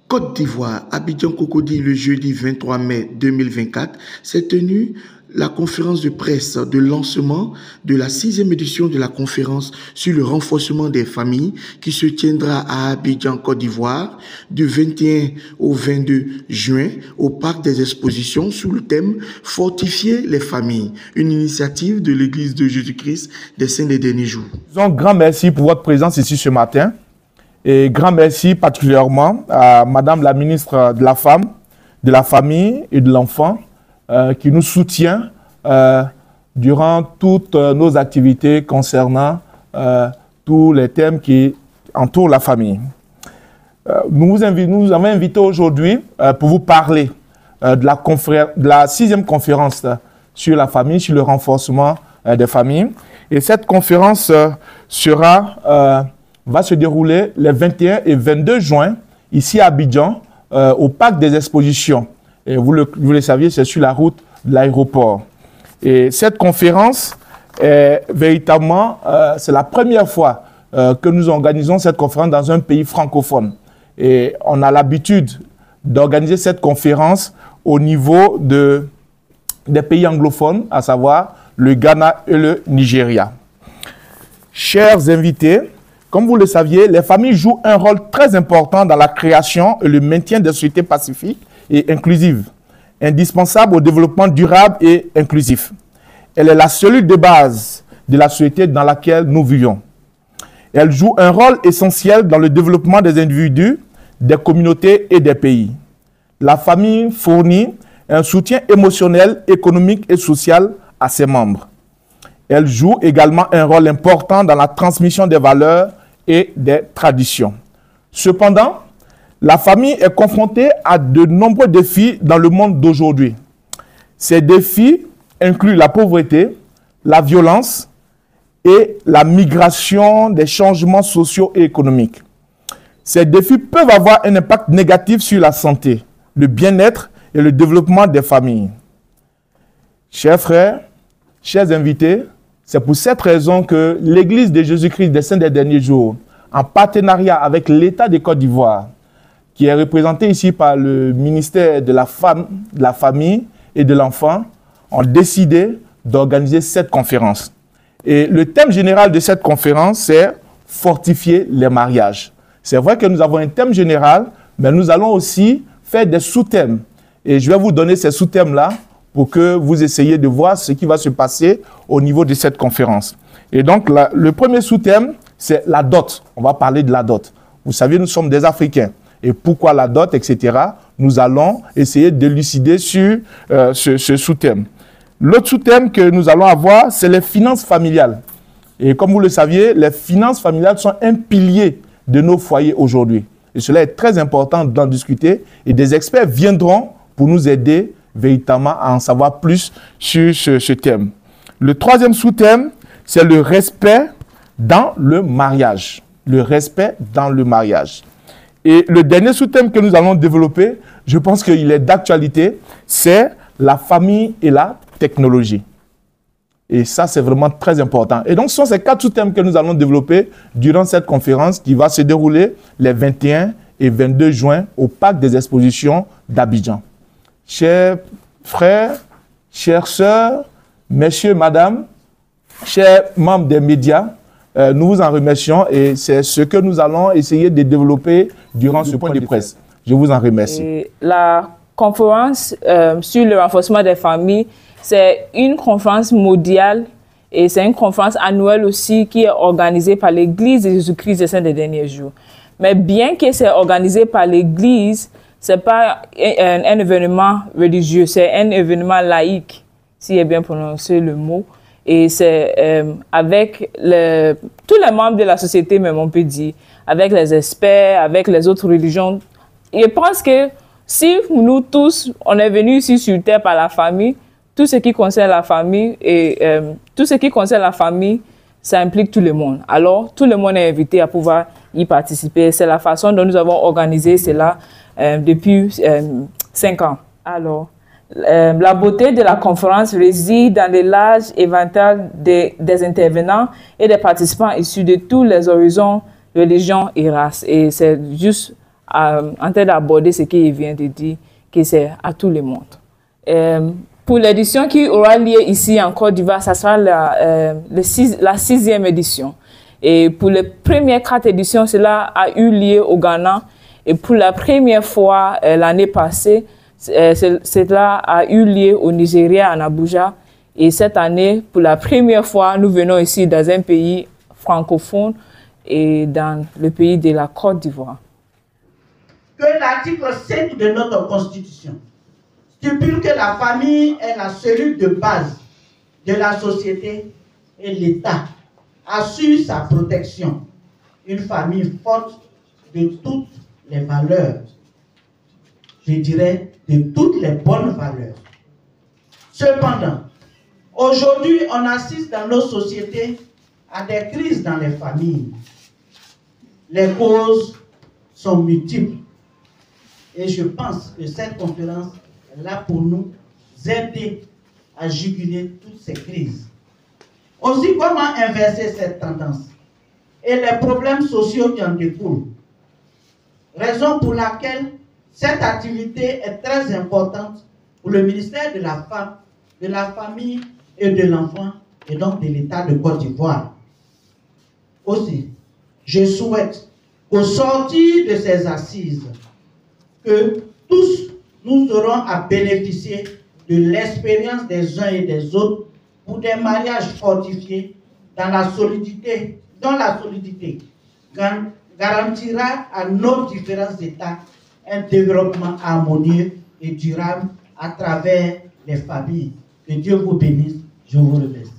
Côte d'Ivoire, Abidjan-Cocody, le jeudi 23 mai 2024, s'est tenue la conférence de presse de lancement de la 6e édition de la conférence sur le renforcement des familles qui se tiendra à Abidjan, Côte d'Ivoire, du 21 au 22 juin au Parc des Expositions sous le thème « Fortifier les familles », une initiative de l'Église de Jésus-Christ des Saints des Derniers Jours. Un grand merci pour votre présence ici ce matin. Et grand merci particulièrement à Madame la ministre de la Femme, de la Famille et de l'Enfant qui nous soutient durant toutes nos activités concernant tous les thèmes qui entourent la famille. Nous vous avons invité aujourd'hui pour vous parler de la 6e conférence sur la famille, sur le renforcement des familles. Et cette conférence va se dérouler les 21 et 22 juin, ici à Abidjan, au Parc des Expositions. Et vous le saviez, c'est sur la route de l'aéroport. Et cette conférence, est véritablement, c'est la première fois que nous organisons cette conférence dans un pays francophone. Et on a l'habitude d'organiser cette conférence au niveau des pays anglophones, à savoir le Ghana et le Nigeria. Chers invités, comme vous le saviez, les familles jouent un rôle très important dans la création et le maintien de sociétés pacifiques et inclusives, indispensable au développement durable et inclusif. Elle est la cellule de base de la société dans laquelle nous vivons. Elle joue un rôle essentiel dans le développement des individus, des communautés et des pays. La famille fournit un soutien émotionnel, économique et social à ses membres. Elle joue également un rôle important dans la transmission des valeurs et des traditions. Cependant, la famille est confrontée à de nombreux défis dans le monde d'aujourd'hui. Ces défis incluent la pauvreté, la violence et la migration, des changements sociaux et économiques. Ces défis peuvent avoir un impact négatif sur la santé, le bien-être et le développement des familles. Chers frères, chers invités, c'est pour cette raison que l'Église de Jésus-Christ des Saints des Derniers Jours, en partenariat avec l'État de Côte d'Ivoire, qui est représenté ici par le ministère de la Femme, de la Famille et de l'Enfant, ont décidé d'organiser cette conférence. Et le thème général de cette conférence, c'est « Fortifier les mariages ». C'est vrai que nous avons un thème général, mais nous allons aussi faire des sous-thèmes. Et je vais vous donner ces sous-thèmes-là pour que vous essayiez de voir ce qui va se passer au niveau de cette conférence. Et donc, le premier sous-thème, c'est la dot. On va parler de la dot. Vous savez, nous sommes des Africains. Et pourquoi la dot, etc. Nous allons essayer d'élucider sur ce sous-thème. L'autre sous-thème que nous allons avoir, c'est les finances familiales. Et comme vous le saviez, les finances familiales sont un pilier de nos foyers aujourd'hui. Et cela est très important d'en discuter. Et des experts viendront pour nous aider véritablement à en savoir plus sur ce thème. Le troisième sous-thème, c'est le respect dans le mariage. Le respect dans le mariage. Et le dernier sous-thème que nous allons développer, je pense qu'il est d'actualité, c'est la famille et la technologie. Et ça, c'est vraiment très important. Et donc, ce sont ces 4 sous-thèmes que nous allons développer durant cette conférence qui va se dérouler les 21 et 22 juin au Parc des Expositions d'Abidjan. Chers frères, chères sœurs, messieurs, madame, chers membres des médias, nous vous en remercions et c'est ce que nous allons essayer de développer durant ce point de presse. Je vous en remercie. Et la conférence sur le renforcement des familles, c'est une conférence mondiale et c'est une conférence annuelle aussi qui est organisée par l'Église de Jésus-Christ des Saints des Derniers Jours. Mais bien que c'est organisé par l'Église, ce n'est pas un événement religieux, c'est un événement laïque, si est bien prononcé le mot. Et c'est avec tous les membres de la société, même on peut dire, avec les experts, avec les autres religions. Et je pense que si nous tous, on est venus ici sur Terre par la famille, tout ce qui concerne la famille, ça implique tout le monde. Alors, tout le monde est invité à pouvoir y participer. C'est la façon dont nous avons organisé cela depuis 5 ans. Alors, la beauté de la conférence réside dans le large éventail des intervenants et des participants issus de tous les horizons, religions et races. Et c'est juste en train d'aborder ce qu'il vient de dire, que c'est à tout le monde. Pour l'édition qui aura lieu ici en Côte d'Ivoire, ça sera la 6e édition. Et pour les premières 4 éditions, cela a eu lieu au Ghana. Et pour la première fois l'année passée, cela a eu lieu au Nigeria, en Abuja. Et cette année, pour la première fois, nous venons ici dans un pays francophone et dans le pays de la Côte d'Ivoire. Que l'article 5 de notre Constitution stipule que la famille est la cellule de base de la société et l'État assure sa protection. Une famille forte de toutes les valeurs, je dirais de toutes les bonnes valeurs. Cependant, aujourd'hui, on assiste dans nos sociétés à des crises dans les familles. Les causes sont multiples. Et je pense que cette conférence est là pour nous aider à juguler toutes ces crises. Aussi, comment inverser cette tendance et les problèmes sociaux qui en découlent. Raison pour laquelle cette activité est très importante pour le ministère de la Femme, de la Famille et de l'Enfant, et donc de l'État de Côte d'Ivoire. Aussi, je souhaite qu'au sortir de ces assises, que tous nous aurons à bénéficier de l'expérience des uns et des autres pour des mariages fortifiés dans la solidité, dont la solidité garantira à nos différents États un développement harmonieux et durable à travers les familles. Que Dieu vous bénisse. Je vous remercie.